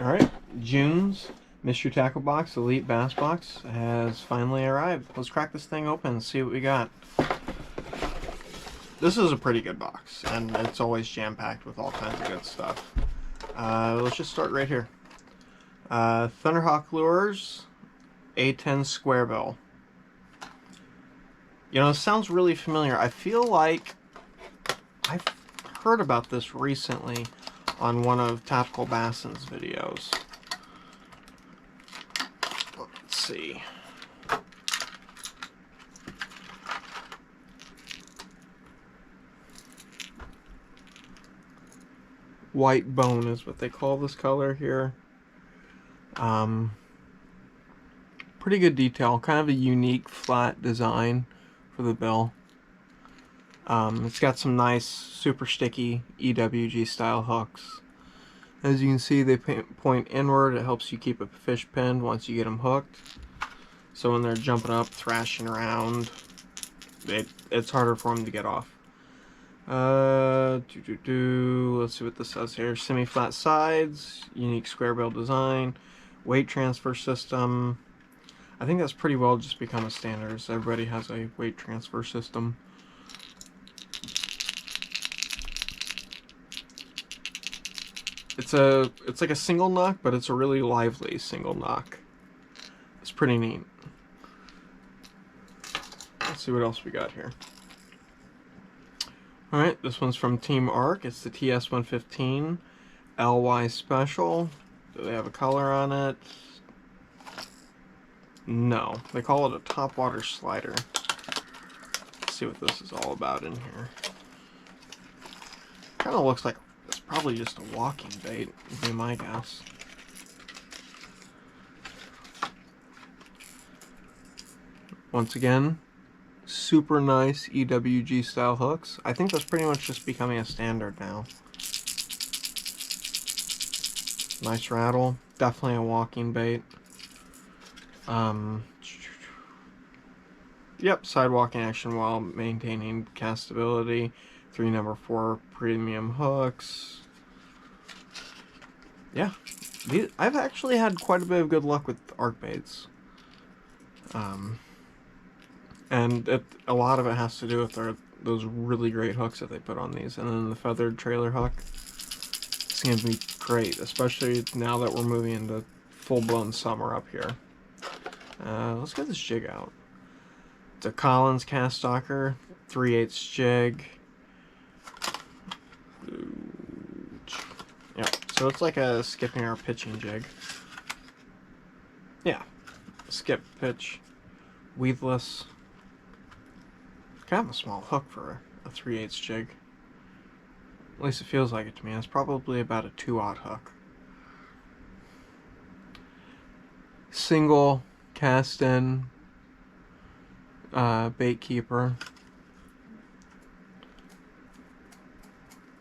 Alright, June's Mystery Tacklebox Elite Bass Box has finally arrived. Let's crack this thing open and see what we got. This is a pretty good box, and it's always jam-packed with all kinds of good stuff. Let's just start right here. Thunderhawk Lures, A10 Square Bill. You know, it sounds really familiar. I feel like I've heard about this recently on one of Tactical Basson's videos. Let's see. White bone is what they call this color here. Pretty good detail. Kind of a unique flat design for the bill. It's got some nice, super sticky EWG style hooks. As you can see, they point inward. It helps you keep a fish pinned once you get them hooked. So when they're jumping up, thrashing around, it's harder for them to get off. Let's see what this says here. Semi-flat sides, unique square bill design, weight transfer system. I think that's pretty well just become a standard. So everybody has a weight transfer system. It's like a single knock, but it's a really lively single knock. It's pretty neat. Let's see what else we got here. Alright, this one's from Team Arc. It's the TS115 LY Special. Do they have a color on it? No. They call it a topwater slider. Let's see what this is all about in here. Kind of looks like it's probably just a walking bait, would be my guess. Once again, super nice EWG style hooks. I think that's pretty much just becoming a standard now. Nice rattle. Definitely a walking bait. Yep, sidewalking action while maintaining castability. 3 number 4 premium hooks. Yeah, I've actually had quite a bit of good luck with arc baits. And a lot of it has to do with those really great hooks that they put on these. And then the feathered trailer hook. It's going to be great, especially now that we're moving into full-blown summer up here. Let's get this jig out. It's a Collins cast stalker, 3/8 jig. Yep, so it's like a skipping or pitching jig. Yeah, skip, pitch, weedless. Kind of a small hook for a 3/8 jig. At least it feels like it to me. It's probably about a 2/0 hook. Single cast in bait keeper.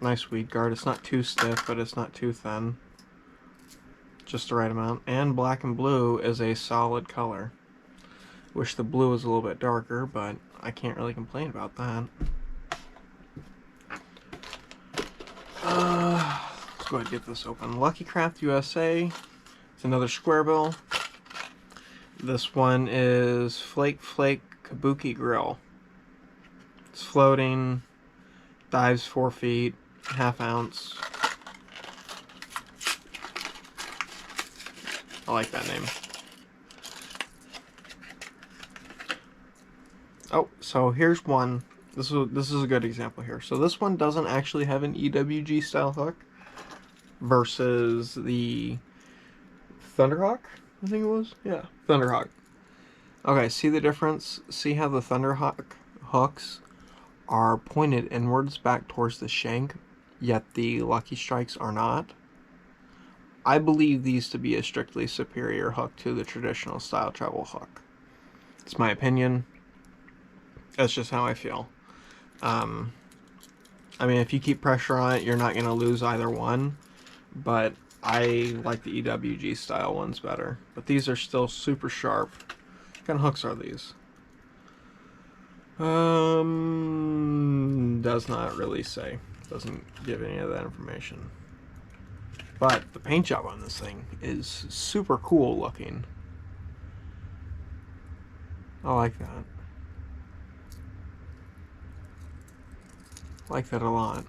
Nice weed guard. It's not too stiff, but it's not too thin. Just the right amount. And black and blue is a solid color. Wish the blue was a little bit darker, but I can't really complain about that. Let's go ahead and get this open. Lucky Craft USA. It's another square bill. This one is Flake Flake Kabuki Grill. It's floating. Dives 4 feet. 1/2 ounce. I like that name. Oh, so here's one. This is a good example here. So this one doesn't actually have an EWG style hook versus the Thunderhawk, I think it was. Yeah, Thunderhawk. Okay, see the difference? See how the Thunderhawk hooks are pointed inwards back towards the shank, yet the Lucky Strikes are not? I believe these to be a strictly superior hook to the traditional style treble hook. It's my opinion. That's just how I feel. I mean, if you keep pressure on it, you're not going to lose either one, but I like the EWG style ones better. But these are still super sharp. What kind of hooks are these? Does not really say. Doesn't give any of that information. But the paint job on this thing is super cool looking. I like that. I like that a lot.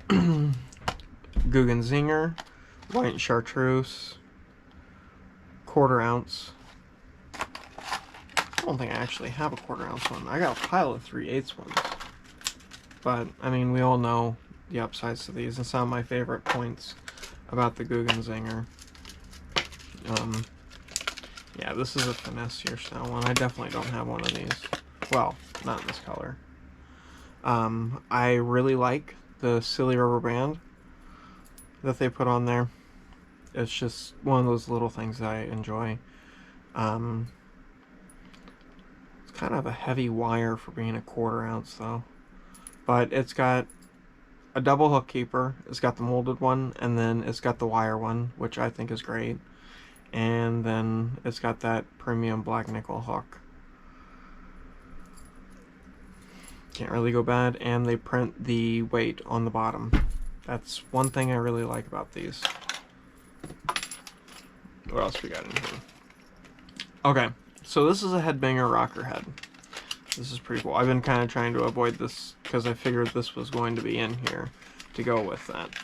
Googan Zinger, white chartreuse, 1/4 ounce. I don't think I actually have a 1/4 ounce one. I got a pile of 3/8 ones. But, I mean, we all know the upsides to these, and some of my favorite points about the Googan Zinger. Yeah, this is a finesse-ier style one. I definitely don't have one of these. Well, not in this color. I really like the silly rubber band that they put on there. It's just one of those little things that I enjoy. It's kind of a heavy wire for being a 1/4 ounce though. But it's got a double hook keeper. It's got the molded one, and then it's got the wire one, which I think is great. And then it's got that premium black nickel hook. Can't really go bad, and they print the weight on the bottom. That's one thing I really like about these. What else we got in here? Okay, so this is a Headbanger rocker head. This is pretty cool. I've been kind of trying to avoid this because I figured this was going to be in here to go with that.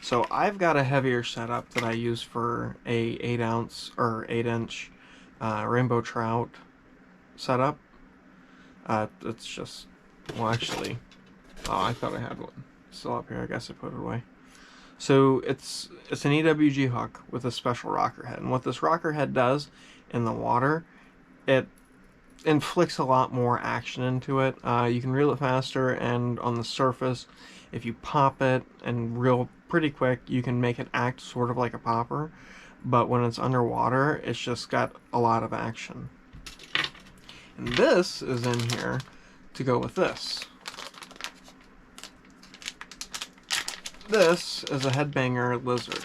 So I've got a heavier setup that I use for a 8 ounce or 8 inch rainbow trout setup. It's just, well, actually, oh, I thought I had one still up here. I guess I put it away. So it's an EWG hook with a special rocker head, and what this rocker head does in the water, it inflicts a lot more action into it. You can reel it faster, and on the surface, if you pop it and reel pretty quick, you can make it act sort of like a popper. But when it's underwater, it's just got a lot of action. And this is in here to go with this. This is a Headbanger Lizard.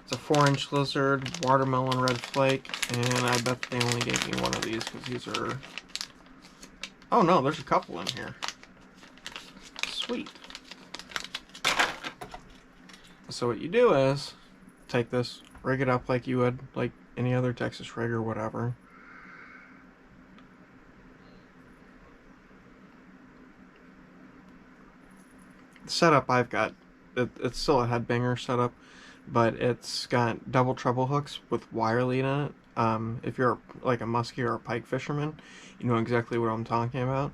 It's a 4-inch lizard, watermelon red flake, and I bet they only gave me one of these because these are... Oh no, there's a couple in here. Sweet. So what you do is take this, rig it up like you would like any other Texas rig or whatever. The setup I've got, it's still a Headbanger setup, but it's got double treble hooks with wire lead in it. If you're like a muskie or a pike fisherman, you know exactly what I'm talking about.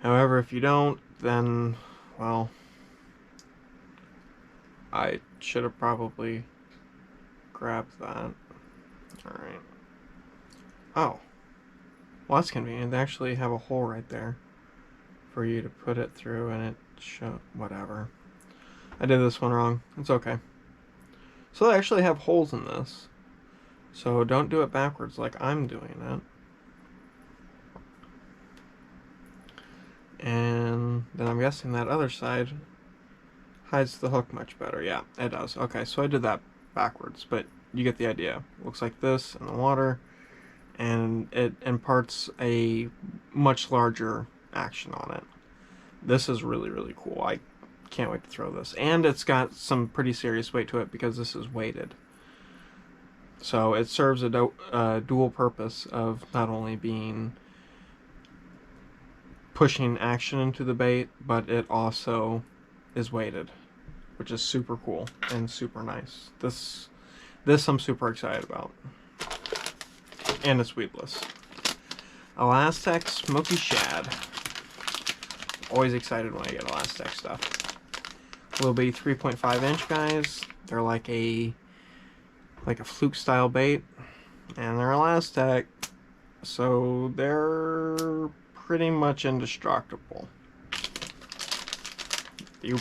However, if you don't, then, well, I should have probably grabbed that. Alright. Oh. Well, that's convenient. They actually have a hole right there for you to put it through, and it show whatever. I did this one wrong. It's okay. So they actually have holes in this. So don't do it backwards like I'm doing it. And then I'm guessing that other side hides the hook much better. Yeah, it does. Okay, so I did that backwards, but you get the idea. Looks like this in the water, and it imparts a much larger action on it. This is really, really cool. I can't wait to throw this. And it's got some pretty serious weight to it because this is weighted. So it serves a dual purpose of not only being pushing action into the bait, but it also is weighted, which is super cool and super nice. This I'm super excited about. And it's weedless. Elastic Smokey Shad. Always excited when I get Elastic stuff. Will be 3.5 inch guys. They're like a fluke style bait, and they're Elastic, so they're pretty much indestructible. You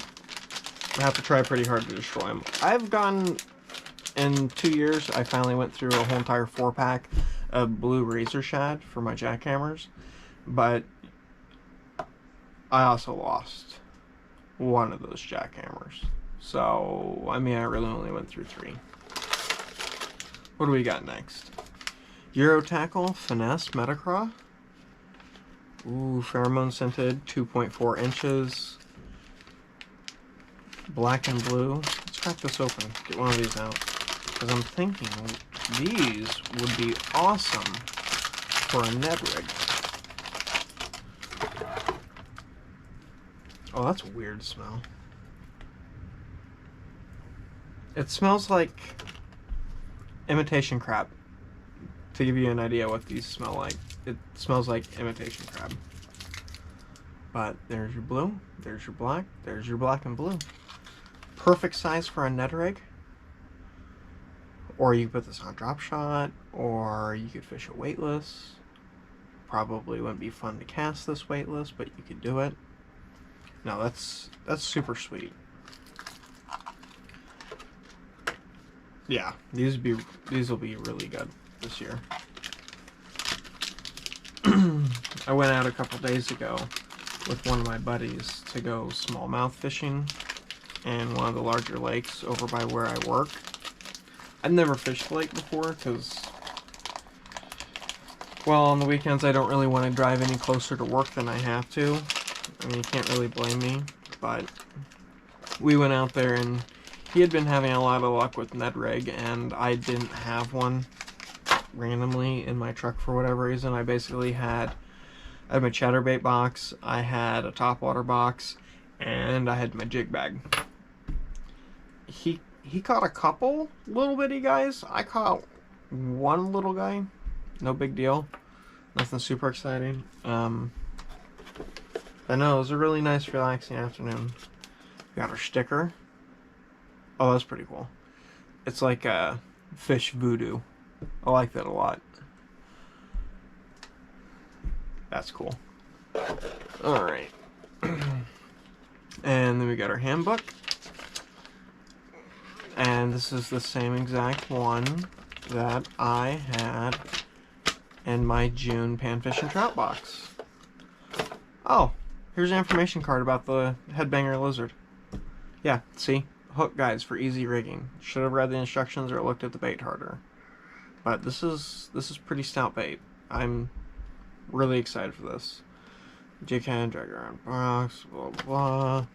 have to try pretty hard to destroy them. I've gone, in 2 years, I finally went through a whole entire 4-pack of blue razor shad for my jackhammers, but I also lost one of those jackhammers. So, I mean, I really only went through 3. What do we got next? Euro Tackle Finesse Metacraw. Ooh, pheromone scented, 2.4 inches. black and blue. Let's crack this open. Get one of these out. Because I'm thinking these would be awesome for a Ned rig. Oh, that's a weird smell. It smells like imitation crab. To give you an idea what these smell like, it smells like imitation crab. But there's your blue, there's your black and blue. Perfect size for a Ned rig. Or you could put this on drop shot, or you could fish a weightless. Probably wouldn't be fun to cast this weightless, but you could do it. No, that's super sweet. Yeah, these will be really good this year. I went out a couple days ago with one of my buddies to go smallmouth fishing in one of the larger lakes over by where I work. I've never fished the lake before because, well, on the weekends I don't really want to drive any closer to work than I have to. I mean, you can't really blame me, but we went out there and he had been having a lot of luck with Ned rig, and I didn't have one randomly in my truck for whatever reason. I basically had my chatterbait box, I had a topwater box, and I had my jig bag. He caught a couple little bitty guys. I caught one little guy. No big deal. Nothing super exciting. I know, it was a really nice, relaxing afternoon. We got our sticker. Oh, that's pretty cool. It's like a fish voodoo. I like that a lot. That's cool. Alright. And then we got our handbook. And this is the same exact one that I had in my June pan fish and trout box. Oh, here's an information card about the Headbanger Lizard. Yeah, see? Hook guides for easy rigging. Should have read the instructions or looked at the bait harder. But this is pretty stout bait. I'm really excited for this. Jig hand, drag around box, blah blah.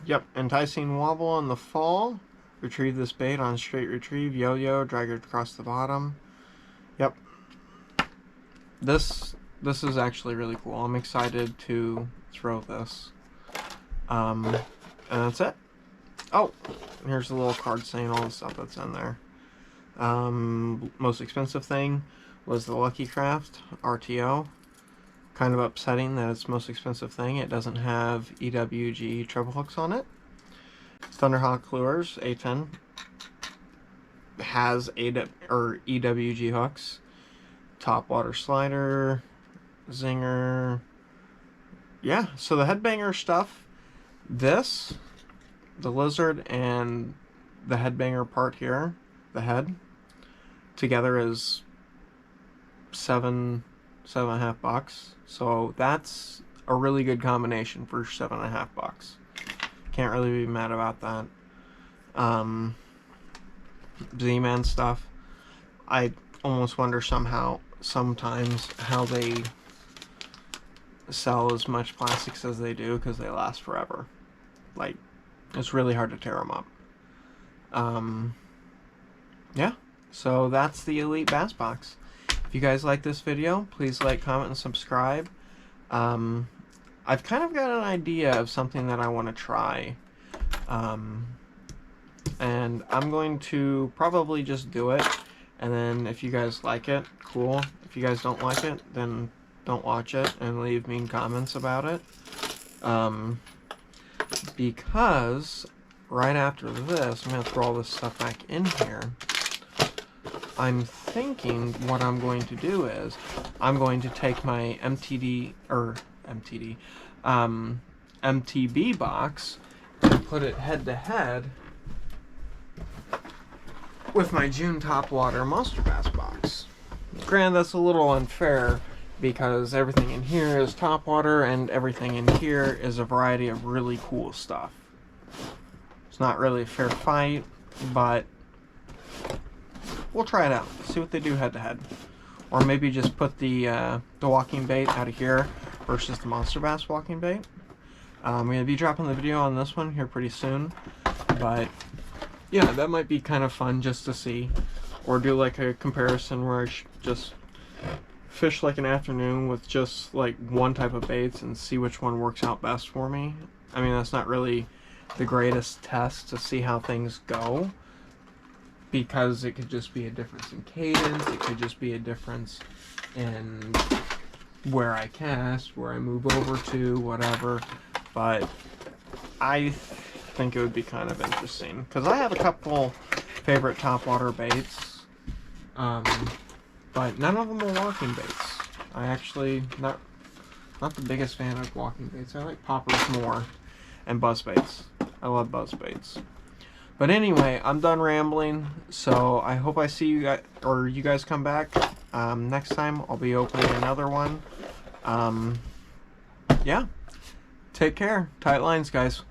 Yep, enticing wobble in the fall. Retrieve this bait on straight retrieve, yo-yo, drag it across the bottom. Yep. This is actually really cool. I'm excited to throw this. And that's it. Oh, here's a little card saying all the stuff that's in there. Most expensive thing was the Lucky Craft RTO. Kind of upsetting that it's the most expensive thing. It doesn't have EWG treble hooks on it. Thunderhawk Lures A10 has EWG hooks. Topwater Slider, Zinger. Yeah, so the Headbanger stuff, this, the Lizard, and the Headbanger part here, the head, together is $7.5. So that's a really good combination for $7.5. Can't really be mad about that. Z-Man stuff, I almost wonder sometimes how they sell as much plastics as they do, because they last forever. Like, it's really hard to tear them up. Yeah, so that's the Elite Bass Box. If you guys like this video, please like, comment, and subscribe. I've kind of got an idea of something that I want to try. And I'm going to probably just do it. And then if you guys like it, cool. If you guys don't like it, then don't watch it and leave mean comments about it. Because right after this, I'm going to throw all this stuff back in here. I'm thinking what I'm going to do is I'm going to take my MTB box and put it head to head with my June Topwater Monster Bass box. Granted, that's a little unfair because everything in here is topwater and everything in here is a variety of really cool stuff. It's not really a fair fight, but we'll try it out. See what they do head to head. Or maybe just put the walking bait out of here versus the Monster Bass walking bait. I'm going to be dropping the video on this one here pretty soon, but yeah, that might be kind of fun just to see, or do like a comparison where I just fish like an afternoon with just like one type of baits and see which one works out best for me. I mean, that's not really the greatest test to see how things go, because it could just be a difference in cadence, it could just be a difference in where I cast, where I move over to, whatever. But I think it would be kind of interesting, because I have a couple favorite topwater baits, but none of them are walking baits. I actually not the biggest fan of walking baits. I like poppers more, and buzz baits. I love buzz baits. But anyway, I'm done rambling, so I hope I see you guys, or you guys come back. Next time I'll be opening another one. Yeah. Take care. Tight lines, guys.